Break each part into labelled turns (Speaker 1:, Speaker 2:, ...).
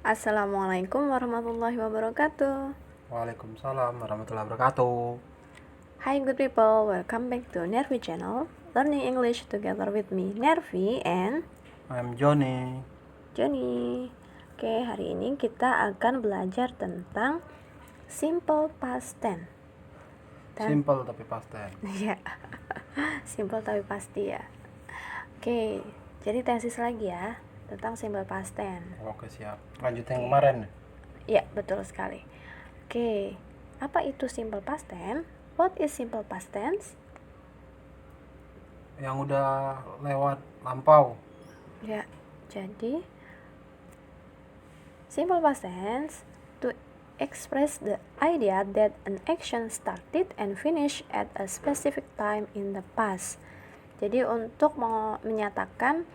Speaker 1: Assalamualaikum warahmatullahi wabarakatuh.
Speaker 2: Waalaikumsalam warahmatullahi wabarakatuh.
Speaker 1: Hi good people, welcome back to Nervi channel. Learning English together with me, Nervi and
Speaker 2: I'm Johnny.
Speaker 1: Johnny. Oke, hari ini kita akan belajar tentang simple past tense.
Speaker 2: Simple tapi pasti.
Speaker 1: Ya, simple tapi pasti ya. Oke, jadi tesis lagi ya tentang simple past tense.
Speaker 2: Oke, siap. Lanjut yang kemarin.
Speaker 1: Ya, betul sekali. Oke, apa itu simple past tense? What is simple past tense?
Speaker 2: Yang udah lewat lampau.
Speaker 1: Ya, jadi simple past tense to express the idea that an action started and finished at a specific time in the past. Jadi untuk menyatakan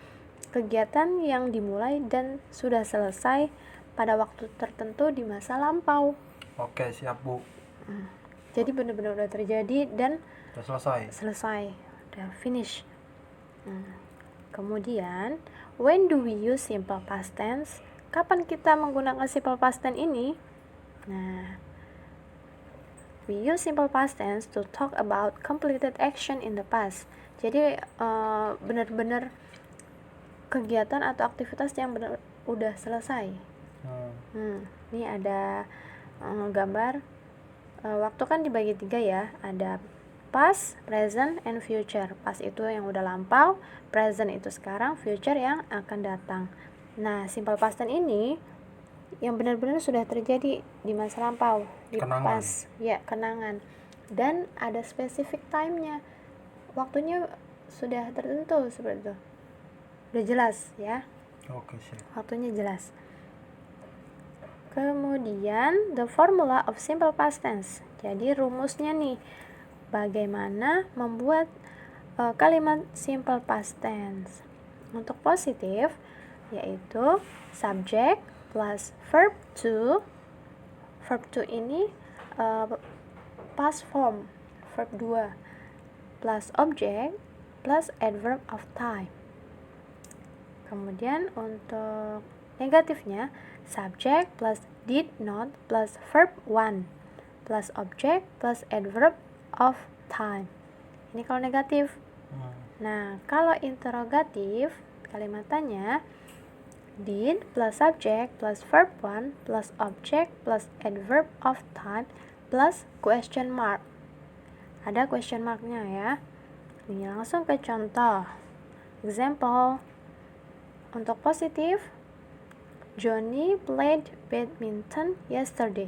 Speaker 1: kegiatan yang dimulai dan sudah selesai pada waktu tertentu di masa lampau.
Speaker 2: Oke, siap Bu.
Speaker 1: Jadi benar-benar udah terjadi dan
Speaker 2: Udah selesai.
Speaker 1: udah finish. Kemudian, when do we use simple past tense? Kapan kita menggunakan simple past tense ini? Nah, we use simple past tense to talk about completed action in the past. Jadi benar-benar kegiatan atau aktivitas yang udah selesai. Ini ada gambar. Waktu kan dibagi 3 ya. Ada past, present, and future. Past itu yang udah lampau, present itu sekarang, future yang akan datang. Nah, simple past tense ini yang benar-benar sudah terjadi di masa lampau, di
Speaker 2: Kenangan.
Speaker 1: past, ya, kenangan. Dan ada specific time-nya. Waktunya sudah tertentu seperti itu. Udah jelas ya.
Speaker 2: Oke, siap.
Speaker 1: Waktunya jelas. Kemudian the formula of simple past tense. Jadi rumusnya nih, bagaimana membuat kalimat simple past tense. Untuk positif yaitu subject plus verb to. Verb to ini past form, verb 2 plus object plus adverb of time. Kemudian untuk negatifnya subject plus did not plus verb 1 plus object plus adverb of time. Ini kalau negatif. Nah, kalau interrogatif kalimatannya did plus subject plus verb 1 plus object plus adverb of time plus question mark. Ada question marknya ya. Ini langsung ke contoh. Example. Untuk positif, Johnny played badminton yesterday.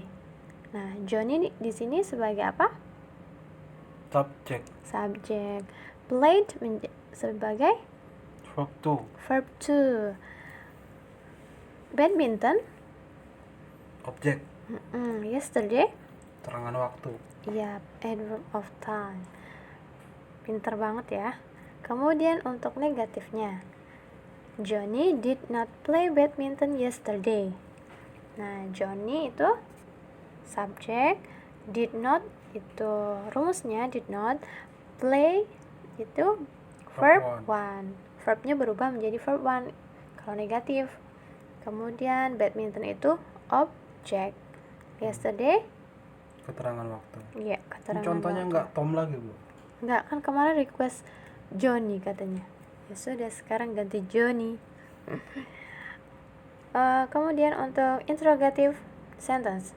Speaker 1: Nah, Johnny di sini sebagai apa? Subjek. Played sebagai verb to. Badminton
Speaker 2: Objek.
Speaker 1: Yesterday
Speaker 2: Terangan waktu.
Speaker 1: ya, adverb of time. Pinter banget ya. Kemudian untuk negatifnya, Johnny did not play badminton yesterday. Nah, Johnny itu subjek, did not itu rumusnya did not, play itu verb 1. Verbnya berubah menjadi verb 1 kalau negatif. Kemudian badminton itu objek. Yesterday
Speaker 2: Keterangan waktu.
Speaker 1: Iya, keterangan
Speaker 2: Contohnya
Speaker 1: waktu.
Speaker 2: enggak Tom lagi, Bu?
Speaker 1: Enggak, kan kemarin request Johnny katanya. Ya sudah, sekarang ganti Johnny. Kemudian untuk interrogative sentence.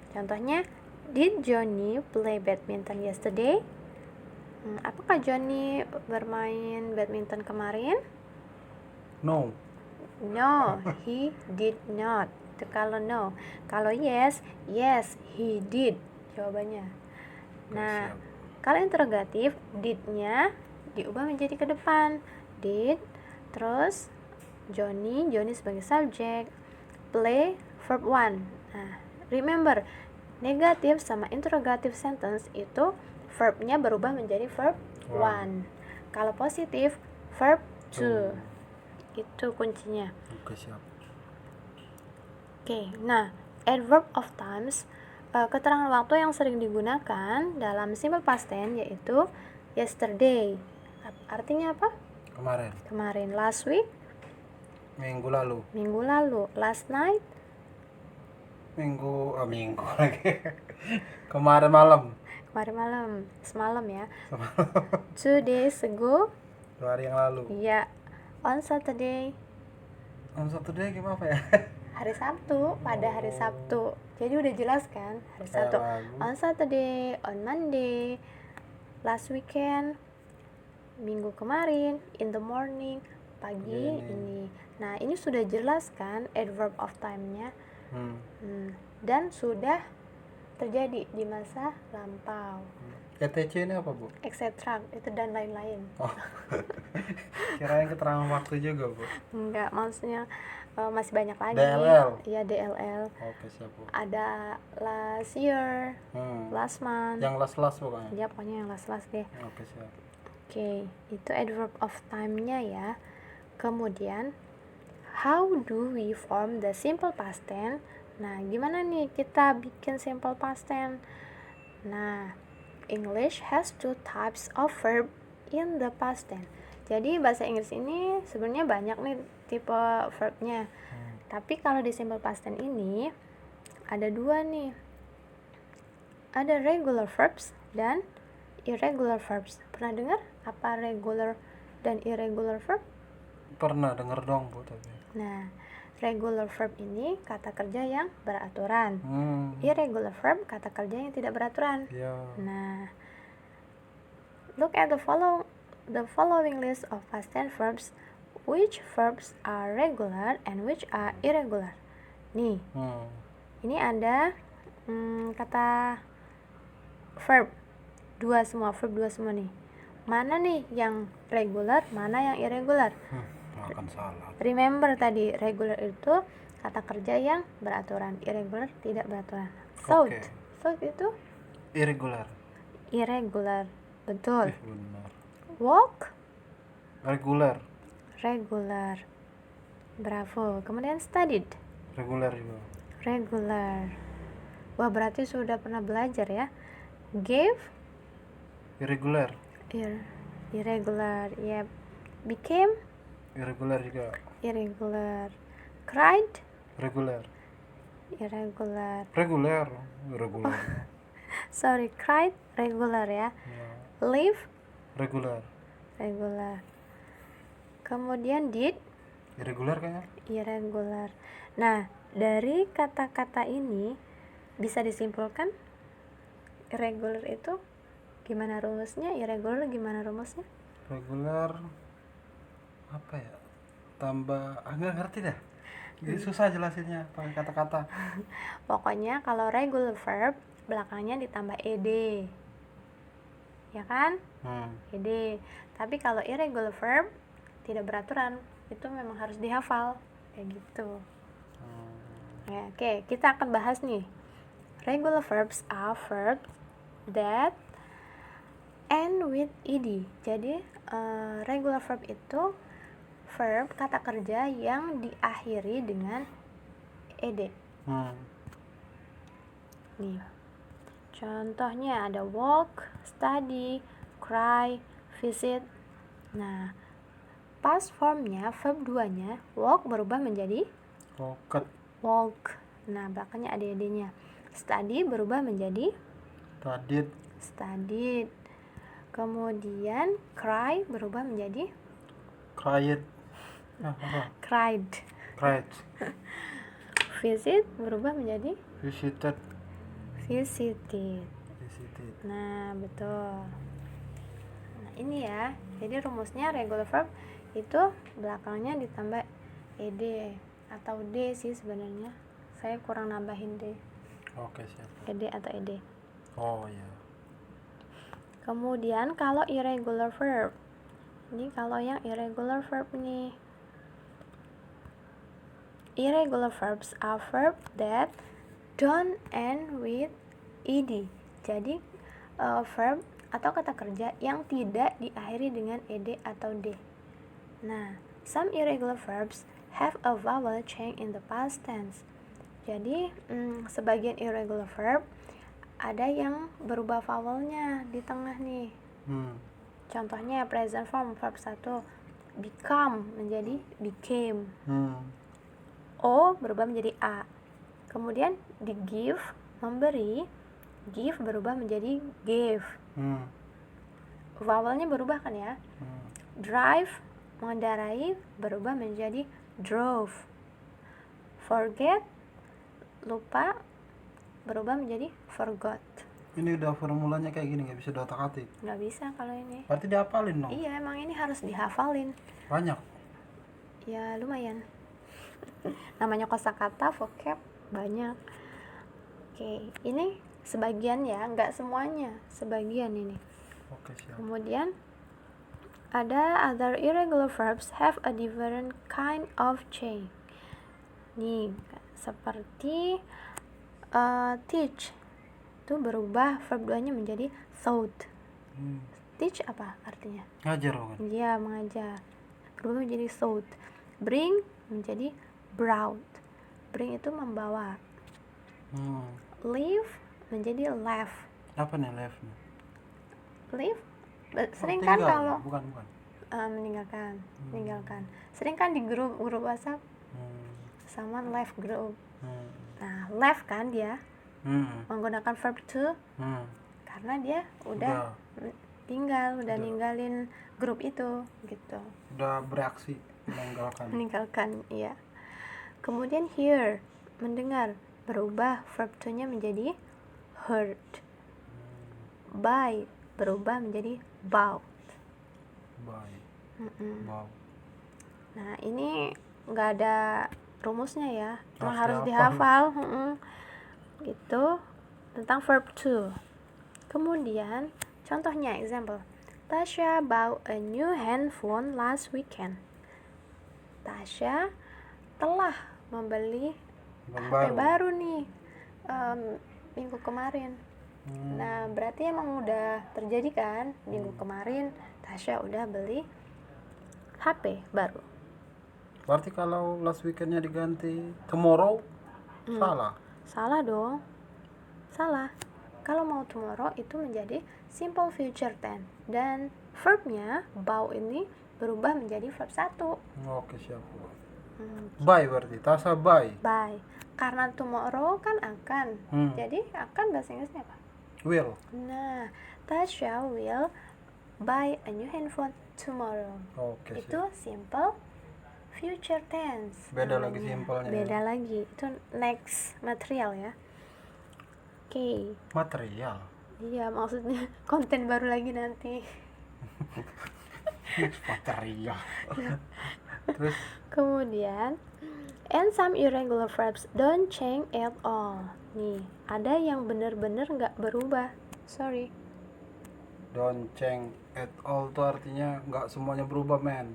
Speaker 1: Contohnya, did Johnny play badminton yesterday? Apakah Johnny bermain badminton kemarin?
Speaker 2: No,
Speaker 1: he did not. Itu kalau no. Kalau yes, he did. Jawabannya. Nah,
Speaker 2: siap.
Speaker 1: kalau interrogatif, did-nya diubah menjadi ke depan. Did, terus Johnny sebagai subjek, play verb 1. Nah, remember, negatif sama interrogative sentence itu verbnya berubah menjadi verb 1. Kalau positif, verb 2. Itu kuncinya.
Speaker 2: Oke, siap.
Speaker 1: Oke, nah, adverb of times, keterangan waktu yang sering digunakan dalam simple past tense yaitu yesterday. Artinya apa?
Speaker 2: Kemarin.
Speaker 1: Last week,
Speaker 2: Minggu lalu.
Speaker 1: Minggu lalu. Last night.
Speaker 2: Minggu lagi. Kemarin malam.
Speaker 1: Kemarin malam. Semalam ya. 2 days ago.
Speaker 2: 2 hari yang lalu.
Speaker 1: Iya. On Saturday.
Speaker 2: On Saturday gimana ya?
Speaker 1: Hari Sabtu. Pada hari Sabtu. Jadi udah jelas kan? Hari Sabtu. On Saturday. On Monday. Last weekend. Minggu kemarin. In the morning. Pagi ini. Nah, ini sudah jelas kan adverb of time-nya. Dan sudah terjadi di masa lampau.
Speaker 2: ETC ini apa, Bu?
Speaker 1: Etc. Itu dan lain-lain.
Speaker 2: Oh. Kirain keterangan waktu juga, Bu.
Speaker 1: Enggak, maksudnya masih banyak lagi.
Speaker 2: DLL.
Speaker 1: Iya, DLL.
Speaker 2: Oke, siap, Bu.
Speaker 1: Ada last year, last month.
Speaker 2: Yang last pokoknya.
Speaker 1: Ya, pokoknya yang last deh.
Speaker 2: Oke, siap.
Speaker 1: Oke, itu adverb of time-nya ya. Kemudian, how do we form the simple past tense? Nah, gimana nih kita bikin simple past tense? Nah, English has 2 types of verb in the past tense. Jadi bahasa Inggris ini sebenarnya banyak nih tipe verbnya. Tapi kalau di simple past tense ini ada 2 nih. Ada regular verbs dan irregular verbs. Pernah dengar apa regular dan irregular verb?
Speaker 2: Pernah denger dong, Bu, tapi.
Speaker 1: Nah, regular verb ini kata kerja yang beraturan. Irregular verb kata kerja yang tidak beraturan. Nah, look at the following list of past tense verbs. Which verbs are regular and which are irregular? Nih, ini ada kata verb verb 2 semua nih. Mana nih yang regular, mana yang irregular?
Speaker 2: Akan salah.
Speaker 1: Remember tadi, regular itu kata kerja yang beraturan, irregular tidak beraturan. Thought itu
Speaker 2: Irregular.
Speaker 1: Betul.
Speaker 2: Benar.
Speaker 1: Walk
Speaker 2: Regular.
Speaker 1: Bravo. Kemudian studied
Speaker 2: Regular juga.
Speaker 1: Wah, berarti sudah pernah belajar ya. Gave
Speaker 2: Irregular.
Speaker 1: Irregular. Yep. Became
Speaker 2: Irregular juga.
Speaker 1: Cried
Speaker 2: Regular.
Speaker 1: Irregular. Sorry, cried regular ya. Live
Speaker 2: Regular.
Speaker 1: Kemudian did
Speaker 2: Irregular kayaknya.
Speaker 1: irregular. Nah, dari kata-kata ini bisa disimpulkan irregular itu gimana rumusnya, irregular gimana rumusnya?
Speaker 2: Regular apa ya? Tambah nggak ngerti dah. Jadi susah jelasinnya pakai kata-kata.
Speaker 1: Pokoknya kalau regular verb belakangnya ditambah ed. Ya kan? Ed. Tapi kalau irregular verb tidak beraturan, itu memang harus dihafal kayak gitu. Ya, oke, kita akan bahas nih. Regular verbs are verbs that end with ed. Jadi regular verb itu verb kata kerja yang diakhiri dengan ed. Nih, contohnya ada walk, study, cry, visit. Nah, past formnya, verb 2-nya, walk berubah menjadi walk. Nah, belakangnya ada ed-nya. Study berubah menjadi studied. Kemudian cry berubah menjadi cried. Visit berubah menjadi visited. Nah, betul. Nah, ini ya. Jadi rumusnya regular verb itu belakangnya ditambah ed atau d sih sebenarnya. Saya kurang nambahin d.
Speaker 2: Oke, siap.
Speaker 1: Ed atau ed.
Speaker 2: Oh iya.
Speaker 1: Kemudian kalau irregular verb. Ini kalau yang irregular verb nih. Irregular verbs are verbs that don't end with ed. Jadi verb atau kata kerja yang tidak diakhiri dengan ed atau d. Nah, some irregular verbs have a vowel change in the past tense. Jadi sebagian irregular verb ada yang berubah vowelnya di tengah nih. Contohnya present form verb 1 become menjadi became.
Speaker 2: Hmm.
Speaker 1: O berubah menjadi A. Kemudian di give, memberi, give berubah menjadi gave.
Speaker 2: Hmm.
Speaker 1: Vowelnya berubah kan ya.
Speaker 2: Hmm.
Speaker 1: Drive, mengendarai, berubah menjadi drove. Forget, lupa, berubah menjadi forgot.
Speaker 2: Ini udah formulanya kayak gini, nggak bisa diotak-atik.
Speaker 1: Nggak bisa kalau ini.
Speaker 2: Berarti dihafalin dong.
Speaker 1: Iya, emang ini harus dihafalin.
Speaker 2: Banyak.
Speaker 1: Ya lumayan. Namanya kosakata, vocab banyak. Oke, ini sebagian ya, nggak semuanya, sebagian ini.
Speaker 2: Oke, siap.
Speaker 1: Kemudian ada other irregular verbs have a different kind of change. Nih, seperti teach itu berubah verb 2-nya menjadi taught.
Speaker 2: Hmm.
Speaker 1: Teach apa artinya?
Speaker 2: Ngajar kan?
Speaker 1: Iya, mengajar. Berubah menjadi taught. Bring menjadi brought. Bring itu membawa.
Speaker 2: Hmm.
Speaker 1: Leave menjadi left.
Speaker 2: Apa nih left-nya?
Speaker 1: Leave sering
Speaker 2: Oh,
Speaker 1: kan
Speaker 2: tinggal.
Speaker 1: kalau
Speaker 2: Bukan.
Speaker 1: meninggalkan. Sering kan di grup WhatsApp
Speaker 2: Hmm.
Speaker 1: someone left group.
Speaker 2: Hmm.
Speaker 1: Nah, left kan dia
Speaker 2: Hmm.
Speaker 1: menggunakan verb to
Speaker 2: Hmm.
Speaker 1: karena dia udah tinggal, udah ninggalin grup itu gitu.
Speaker 2: Udah bereaksi meninggalkan.
Speaker 1: Meninggalkan, iya. Kemudian hear, mendengar, berubah verb to-nya menjadi heard. Buy, berubah menjadi bought.
Speaker 2: Bye.
Speaker 1: Mm-mm.
Speaker 2: Wow.
Speaker 1: Nah, ini nggak ada rumusnya ya, cuma harus
Speaker 2: Harus
Speaker 1: dihafal. Gitu, tentang verb to. Kemudian, contohnya, example. Tasha bought a new handphone last weekend. Tasha telah membeli HP baru nih minggu kemarin. Nah, berarti emang udah terjadi kan minggu kemarin Tasha udah beli HP baru.
Speaker 2: Berarti kalau last weekendnya diganti tomorrow, salah.
Speaker 1: Salah dong. Salah. Kalau mau tomorrow itu menjadi simple future tense dan verbnya bought ini berubah menjadi verb 1.
Speaker 2: Oke, siap. Buy berarti Tasha buy.
Speaker 1: Buy. Karena tomorrow kan akan. Jadi akan bahasa Inggrisnya apa?
Speaker 2: Will.
Speaker 1: Nah, Tasha will buy a new handphone tomorrow.
Speaker 2: Oke,
Speaker 1: Itu
Speaker 2: siap.
Speaker 1: simple future tense.
Speaker 2: Beda
Speaker 1: namanya.
Speaker 2: lagi simpelnya.
Speaker 1: Beda lagi. Itu next material ya. Oke.
Speaker 2: Material.
Speaker 1: Iya, maksudnya konten baru lagi nanti.
Speaker 2: Material. Terus
Speaker 1: Kemudian, and some irregular verbs don't change at all. Nih, ada yang benar-benar nggak berubah. Sorry.
Speaker 2: don't change at all tuh artinya nggak semuanya berubah, men.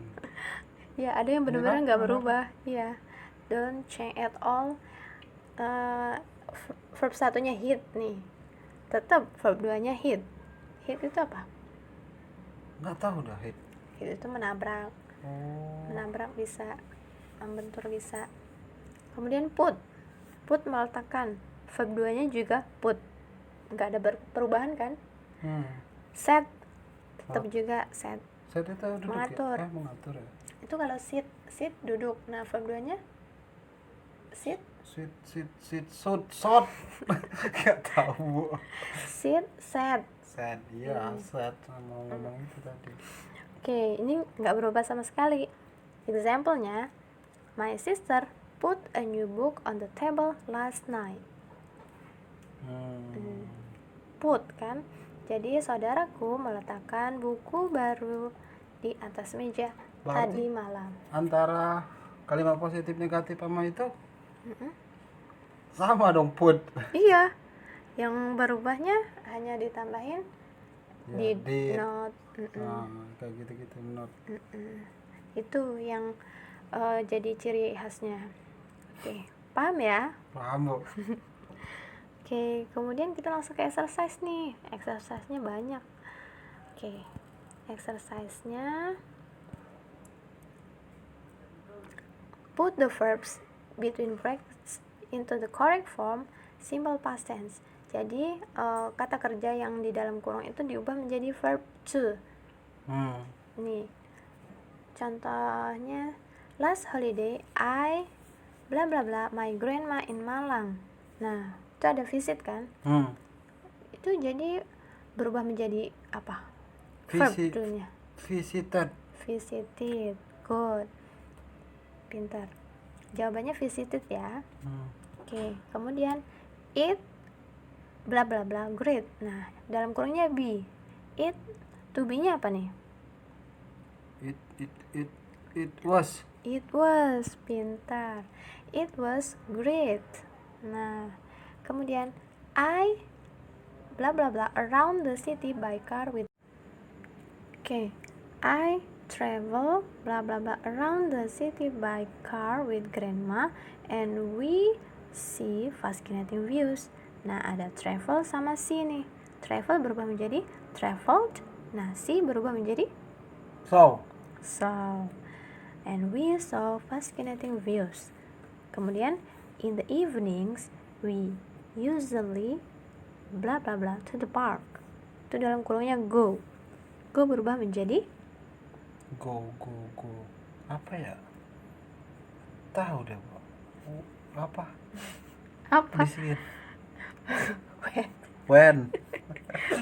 Speaker 1: Ya, ada yang benar-benar nggak berubah. Iya. Don't change at all. Verb 1-nya hit nih. Tetap verb 2-nya hit. Hit itu apa?
Speaker 2: Nggak tahu dah hit.
Speaker 1: Hit itu menabrak.
Speaker 2: Oh.
Speaker 1: Menabrak bisa, membentur bisa. Kemudian put. Put meletakkan. Verb 2-nya juga put. Nggak ada perubahan kan? Set. Tetap juga set.
Speaker 2: Set itu duduk
Speaker 1: Mengatur.
Speaker 2: ya? Mengatur ya.
Speaker 1: Itu kalau sit duduk. Nah, verb 2-nya sit.
Speaker 2: Shot. Nggak tahu.
Speaker 1: Sit, set.
Speaker 2: Set, iya, set. Mau ngomong itu tadi.
Speaker 1: Oke, ini nggak berubah sama sekali. Example-nya, my sister put a new book on the table last night. Put kan? Jadi saudaraku meletakkan buku baru di atas meja tadi malam.
Speaker 2: Antara kalimat positif negatif sama itu sama dong, put.
Speaker 1: Iya, yang berubahnya hanya ditambahin
Speaker 2: Ya,
Speaker 1: did not.
Speaker 2: Kayak gitu-gitu, not.
Speaker 1: Itu yang jadi ciri khasnya. Oke, paham ya?
Speaker 2: Paham, Bu.
Speaker 1: Oke, kemudian kita langsung ke exercise nih. Exercise-nya banyak. Oke, exercise-nya put the verbs between brackets into the correct form, simple past tense. Jadi, kata kerja yang di dalam kurung itu diubah menjadi verb to. Nih, Contohnya, last holiday I bla bla bla my grandma in Malang. Nah, itu ada visit kan? Itu jadi berubah menjadi apa? Verb dulunya.
Speaker 2: Visited.
Speaker 1: Visited. Good. Pintar. Jawabannya visited ya. Oke, kemudian it bla bla bla great. Nah, dalam kurungnya be. It to be-nya apa nih?
Speaker 2: It was.
Speaker 1: It was, pintar. It was great. Nah, kemudian I bla bla bla around the city by car with. Oke, I travel bla bla bla around the city by car with grandma and we see fascinating views. Nah, ada travel sama see nih. Travel berubah menjadi traveled. Nah, see berubah menjadi
Speaker 2: So.
Speaker 1: And we saw fascinating views. Kemudian, in the evenings, we usually bla bla bla to the park. Itu dalam kurungnya go. Go berubah menjadi
Speaker 2: Go. Apa ya? Tahu deh, Bu. Apa? Bisikin. When.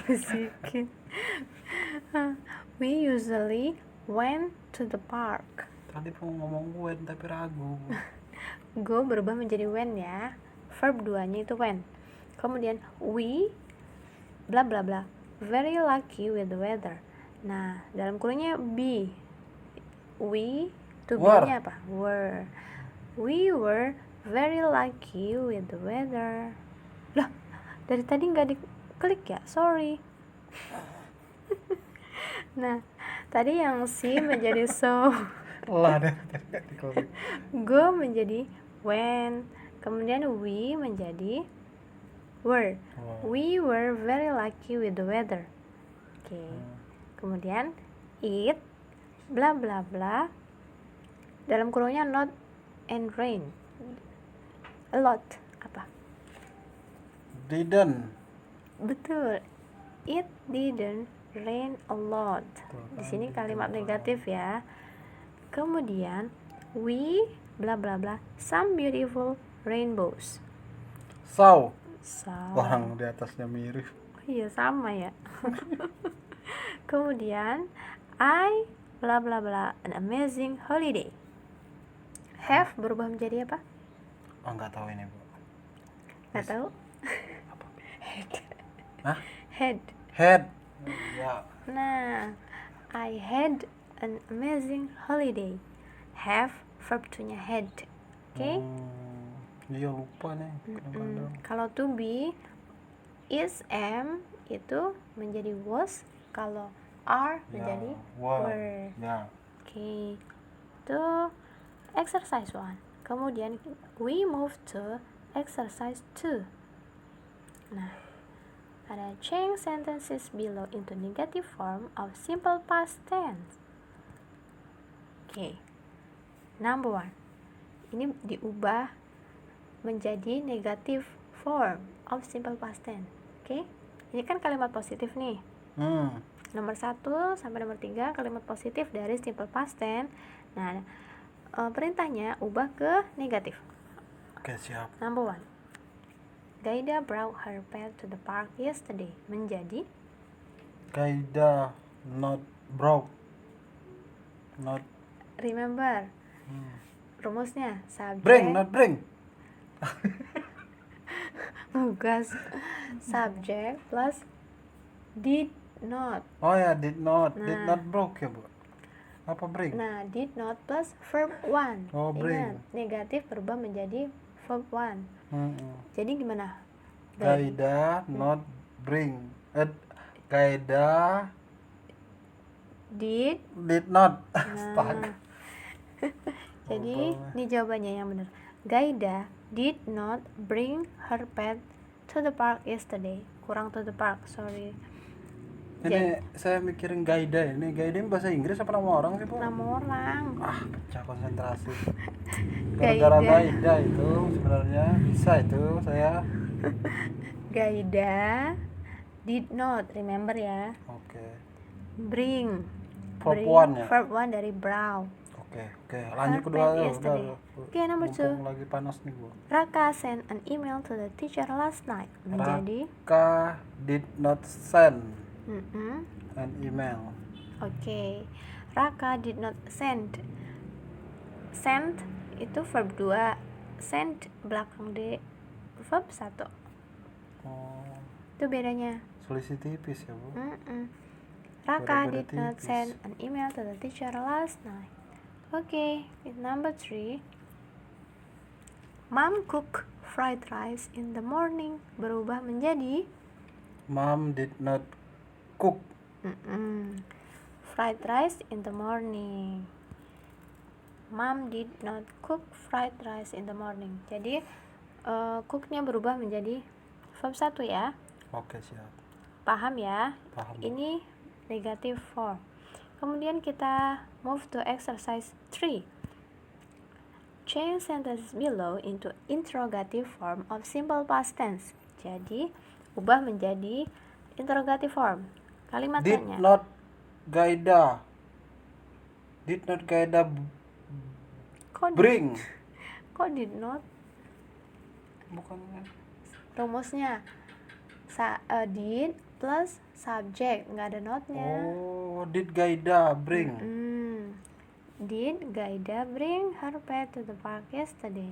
Speaker 1: Bisikin. We usually went to the park.
Speaker 2: Tadi mau ngomong when tapi ragu.
Speaker 1: Go berubah menjadi when ya. Verb 2-nya itu when. Kemudian we bla bla bla very lucky with the weather. Nah, dalam kurungnya be. We to be-nya apa? Were. We were very lucky with the weather. Lah, dari tadi nggak diklik ya? Sorry. Nah, tadi yang si menjadi so.
Speaker 2: Lah deh.
Speaker 1: Go menjadi when. Kemudian we menjadi were. We were very lucky with the weather. Oke. Kemudian it bla bla bla dalam kurungnya not and rain. A lot apa?
Speaker 2: Didn't.
Speaker 1: Betul. It didn't rain a lot. Di sini kalimat negatif ya. Kemudian we bla bla bla some beautiful rainbows.
Speaker 2: So. Orang di atasnya mirip.
Speaker 1: Oh iya, sama ya. Kemudian I bla bla bla an amazing holiday. Have berubah menjadi apa?
Speaker 2: Oh, nggak tahu ini, Bu.
Speaker 1: Nggak tahu?
Speaker 2: Apa?
Speaker 1: Hah? Had.
Speaker 2: Ya.
Speaker 1: Nah, I had an amazing holiday. Have verb 2-nya had. Oke?
Speaker 2: Iya, lupa nih.
Speaker 1: Kalau to be is am itu menjadi was, kalau are menjadi were.
Speaker 2: Ya.
Speaker 1: Oke. Itu exercise 1. Kemudian we move to exercise 2. Nah, ada change sentences below into negative form of simple past tense. Oke. Number 1. Ini diubah menjadi negative form of simple past tense. Oke. Ini kan kalimat positif nih. Nomor 1 sampai nomor 3 kalimat positif dari simple past tense. Nah, perintahnya ubah ke negatif.
Speaker 2: Oke, siap.
Speaker 1: Number 1. Gaida brought her pet to the park yesterday. Menjadi
Speaker 2: Gaida not broke. Not
Speaker 1: remember. Rumusnya subject.
Speaker 2: Bring, not bring.
Speaker 1: Tugas subject plus did not.
Speaker 2: Oh ya, did not broke ya, Bu. Apa bring?
Speaker 1: Nah, did not plus verb 1.
Speaker 2: Oh, bring.
Speaker 1: Ingat, negatif berubah menjadi verb 1. Jadi gimana?
Speaker 2: Gaida not bring. Gaida
Speaker 1: did
Speaker 2: not.
Speaker 1: Nah. Jadi ini jawabannya yang benar. Gaida did not bring her pet to the park yesterday. Kurang to the park, sorry.
Speaker 2: Ini saya mikirin Gaida ini. Gaida ini bahasa Inggris apa nama orang sih, Bu?
Speaker 1: Nama orang.
Speaker 2: Pecah konsentrasi. Gara-gara Gaida itu sebenarnya bisa itu saya.
Speaker 1: Gaida did not, remember ya.
Speaker 2: Oke.
Speaker 1: Bring
Speaker 2: Verb one ya?
Speaker 1: Verb 1 dari brown.
Speaker 2: Oke. Lanjut
Speaker 1: Her
Speaker 2: kedua
Speaker 1: pet
Speaker 2: udah.
Speaker 1: yesterday. Oke, number 2.
Speaker 2: Mumpung lagi panas nih Bu.
Speaker 1: Raka sent an email to the teacher last night. Menjadi
Speaker 2: Raka did not send
Speaker 1: Mm-mm.
Speaker 2: an email.
Speaker 1: Oke. Raka did not send. Send itu verb 2. Send belakang D verb 1.
Speaker 2: Oh,
Speaker 1: Itu bedanya.
Speaker 2: selisih tipis ya Bu.
Speaker 1: Raka
Speaker 2: Beda-beda
Speaker 1: did not
Speaker 2: tipis.
Speaker 1: send an email to the teacher last night. Okay, with number 3. Mom cook fried rice in the morning berubah menjadi
Speaker 2: Mom did not cook.
Speaker 1: fried rice in the morning. Mom did not cook fried rice in the morning. Jadi cooknya berubah menjadi verb 1 ya.
Speaker 2: Oke, siap.
Speaker 1: Paham ya?
Speaker 2: Paham.
Speaker 1: Ini negative form. Kemudian kita move to exercise 3. Change sentences below into interrogative form of simple past tense. Jadi, ubah menjadi interrogative form. Kalimat
Speaker 2: Did
Speaker 1: tanya.
Speaker 2: not Gaida
Speaker 1: Kok
Speaker 2: bring.
Speaker 1: did not?
Speaker 2: Bukan.
Speaker 1: Rumusnya did plus subject, nggak ada notnya.
Speaker 2: Oh, did Gaida bring.
Speaker 1: Did Gaida bring her pet to the park yesterday?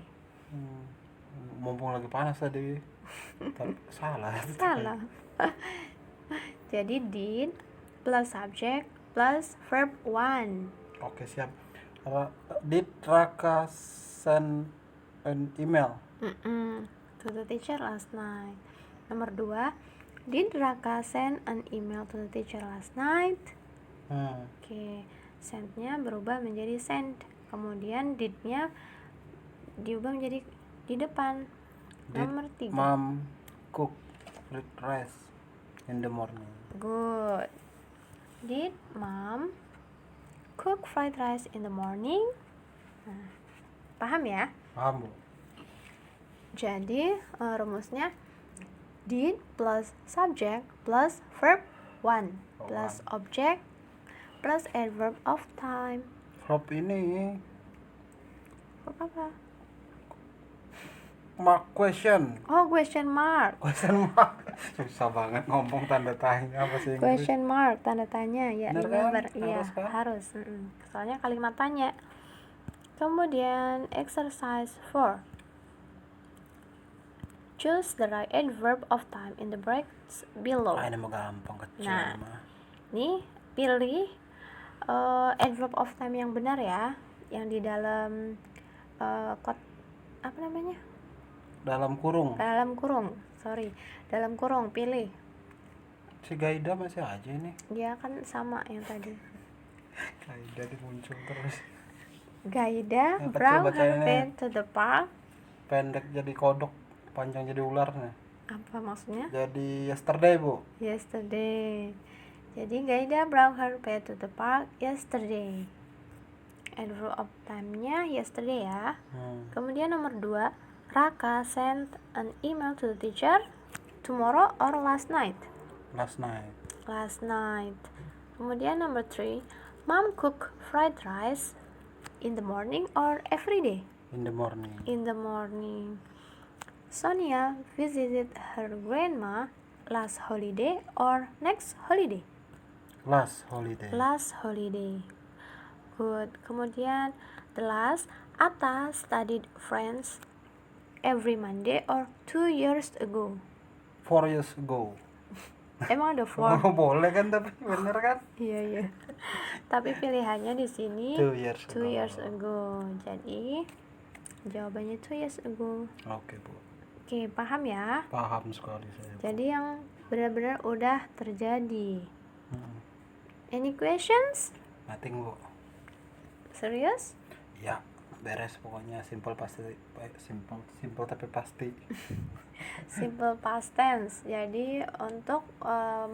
Speaker 2: Mumpung lagi panas tadi. Tapi salah.
Speaker 1: Jadi did plus subject plus verb 1.
Speaker 2: Oke, siap. Did Raka send an email?
Speaker 1: To the teacher last night. Nomor 2. Did Raka send an email to the teacher last night? Oke, send-nya berubah menjadi send. Kemudian did-nya diubah menjadi di depan. Nomor 3.
Speaker 2: Mom cook fried rice in the morning.
Speaker 1: Good. Did mom cook fried rice in the morning? Nah, paham ya?
Speaker 2: Paham, Bu.
Speaker 1: Jadi rumusnya did plus subject plus verb 1 plus object plus adverb of time.
Speaker 2: Verb ini
Speaker 1: Verb apa?
Speaker 2: mark question.
Speaker 1: Oh, question mark.
Speaker 2: Susah banget ngomong tanda tanya apa sih Inggris?
Speaker 1: Question mark, tanda tanya ya.
Speaker 2: Bener
Speaker 1: Remember,
Speaker 2: kan?
Speaker 1: iya
Speaker 2: Harus kan?
Speaker 1: harus. Soalnya kalimat tanya. Kemudian exercise 4. Choose the right adverb of time in the breaks below.
Speaker 2: Ini mah gampang kecil
Speaker 1: Nah.
Speaker 2: mah.
Speaker 1: Nih, pilih adverb of time yang benar ya, yang di dalam
Speaker 2: Dalam kurung.
Speaker 1: dalam kurung pilih.
Speaker 2: Si Gaida masih aja ini.
Speaker 1: Dia kan sama yang tadi.
Speaker 2: Gaida muncul terus.
Speaker 1: Gaida
Speaker 2: Yang kecil
Speaker 1: brought her
Speaker 2: bacainnya.
Speaker 1: pet to the park.
Speaker 2: Pendek jadi kodok, panjang jadi ular nih.
Speaker 1: Apa maksudnya?
Speaker 2: Jadi yesterday, Bu.
Speaker 1: Yesterday. Jadi Gaida brought her pet to the park yesterday. Adverb of time-nya yesterday ya. Kemudian nomor 2, Raka sent an email to the teacher tomorrow or last night.
Speaker 2: Last night.
Speaker 1: Kemudian number 3, Mom cook fried rice in the morning or every day?
Speaker 2: In the morning.
Speaker 1: In the morning. Sonia visited her grandma last holiday or next holiday?
Speaker 2: Last holiday.
Speaker 1: Last holiday. Good. Kemudian the last, Atta studied French every Monday or 2 years ago?
Speaker 2: 4 years ago.
Speaker 1: Emang ada 4?
Speaker 2: Oh, boleh kan, tapi bener kan?
Speaker 1: Iya. Tapi pilihannya di sini
Speaker 2: 2 years
Speaker 1: 2 years ago. Jadi jawabannya 2 years ago.
Speaker 2: Oke, Bu.
Speaker 1: Oke, paham ya?
Speaker 2: Paham sekali saya, Bu.
Speaker 1: Jadi yang benar-benar udah terjadi. Any questions?
Speaker 2: Nothing, Bu.
Speaker 1: Serius?
Speaker 2: Ya, beres pokoknya. Simple tapi pasti.
Speaker 1: Simple past tense. Jadi untuk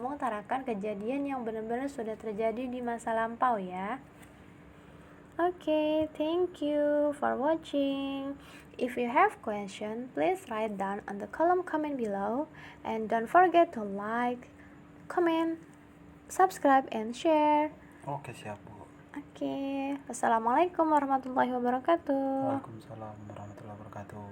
Speaker 1: mengutarakan kejadian yang benar-benar sudah terjadi di masa lampau ya. Okay, thank you for watching. If you have question, please write down on the column comment below, and don't forget to like, comment, subscribe and share.
Speaker 2: Oke, siap, Bu.
Speaker 1: Oke, wassalamualaikum warahmatullahi wabarakatuh.
Speaker 2: Waalaikumsalam warahmatullahi wabarakatuh.